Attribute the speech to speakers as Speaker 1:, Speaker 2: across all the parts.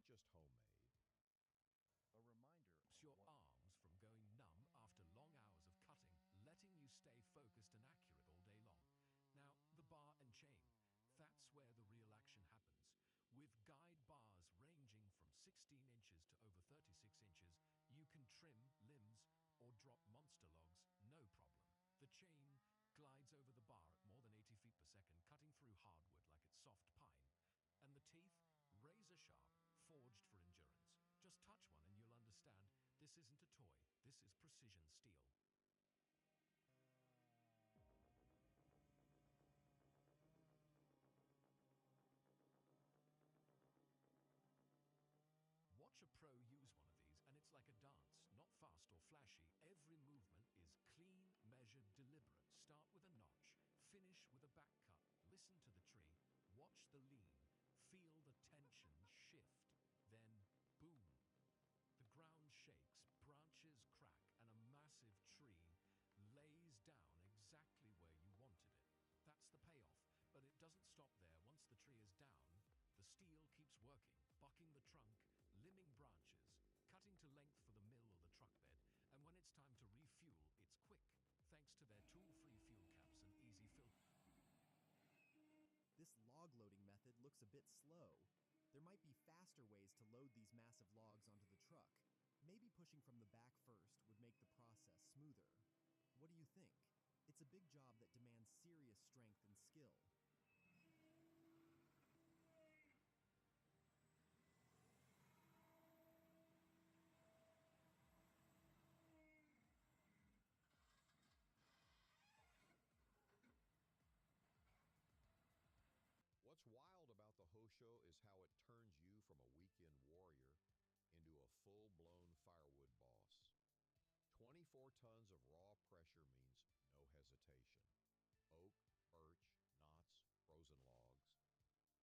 Speaker 1: just homemade.
Speaker 2: A reminder
Speaker 3: Stops your arms from going numb after long hours of cutting, letting you stay focused and accurate all day long. Now, the bar and chain, that's where the real action happens. With guide bars ranging from 16 inches to over 36 inches, you can trim limbs or drop monster logs, no problem. The chain glides over the bar at more than 80 feet per second, cutting through hardwood like it's soft pine. And the teeth, razor sharp, forged for endurance. Just touch one and you'll understand this isn't a toy, this is precision steel. Watch a pro use one of these and it's like a dance, not fast or flashy. Every movement is clean, measured, deliberate. Start with a notch, finish with a back cut. Listen to the tree, watch the lean, feel the tension shift. Then, boom. The ground shakes, branches crack, and a massive tree lays down exactly where you wanted it. That's the payoff, but it doesn't stop there. Once the tree is down, the steel keeps working, bucking the trunk, limbing branches, cutting to length for the mill or the truck bed, and when it's time to refuel, it's quick, thanks to their tool-free fuel caps and easy fill.
Speaker 4: This log loading method looks a bit slow. There might be faster ways to load these massive logs onto the truck. Maybe pushing from the back first would make the process smoother. What do you think? It's a big job that demands serious strength and skill.
Speaker 1: What's wild about the Hosho is how it turns you from a weekend warrior into a full-blown firewood boss. 24 tons of raw pressure means no hesitation. Oak, birch, knots, frozen logs.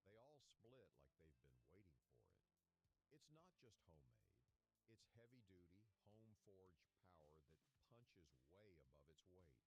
Speaker 1: They all split like they've been waiting for it. It's not just homemade. It's heavy-duty, home-forged power that punches way above its weight.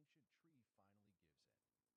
Speaker 2: ancient tree finally gives in. The trunk is then sectioned into massive rounds. Each log, thick and tall as a man, rests on the forest floor, slices through the tree base with precision, while the powerful pusher arm moves in to guide the fall. With strength and control, the tree is safely brought down in seconds.
Speaker 1: This excavator operator knew when to call it quits and ask for help. Smart move.
Speaker 5: The Woohacker BBHK-100 is designed for heavy-duty tasks. With a large 23x39-inch input that reduces pre-cutting steps, saving time. The 5-blade system produces uniform, high-quality wood chips, making it ideal for efficiently and reliably handling large volumes of wood.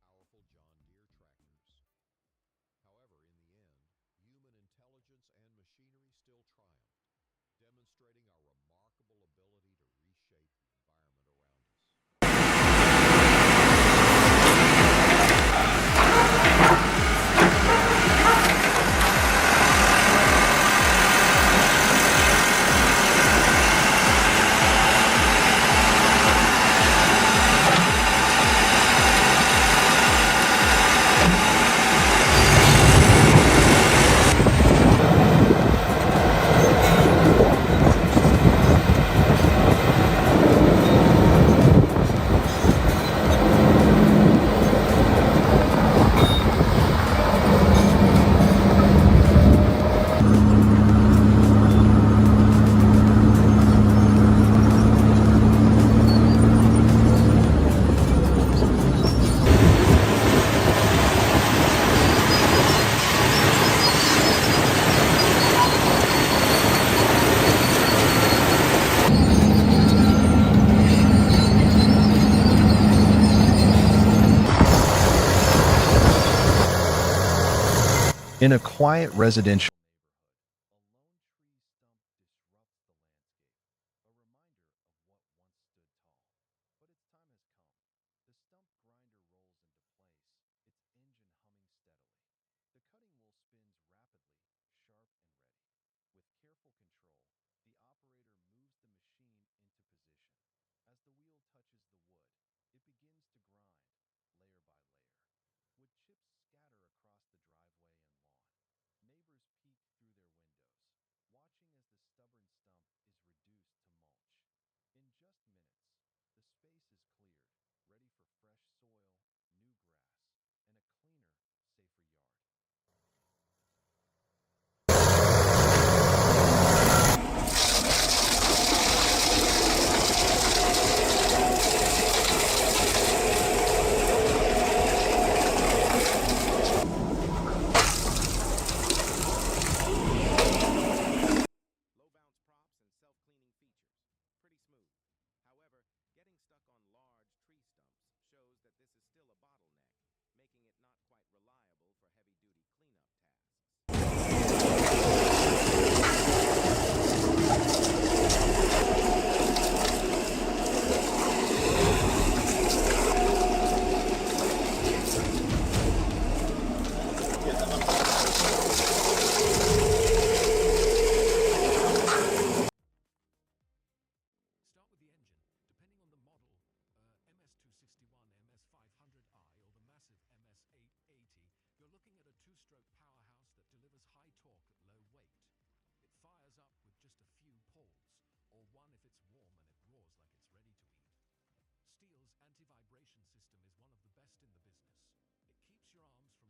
Speaker 1: Powerful John Deere tractors. However, in the end, human intelligence and machinery still triumphed, demonstrating our remarkable ability to reshape the environment around us.
Speaker 2: In a quiet residential neighborhood, a lone tree stump disrupts the landscape, a reminder of what once stood tall. But its time has come. The stump grinder rolls into place, its engine humming steadily. The cutting wheel spins rapidly, sharp and ready. With careful control, the operator moves the machine into position. As the wheel touches the wood, it begins to grind, layer by layer. Wood chips scatter across the driveway and lawn. Neighbors peek through their windows, watching as the stubborn stump is reduced to mulch. In just minutes, the space is cleared, ready for fresh soil, new grass, and a cleaner, safer yard.
Speaker 5: Low bounce props and self-cleaning features. Pretty smooth. However, getting stuck on large tree stumps shows that this is still a bottleneck, making it not quite reliable for heavy-duty cleanup tasks.
Speaker 3: Start with the engine. Depending on the model, MS261, MS500i, or the massive MS880, you're looking at a two-stroke powerhouse that delivers high torque at low weight. It fires up with just a few pulls, or one if it's warm and it roars like it's ready to eat. Steel's anti-vibration system is one of the best in the business. It keeps your arms from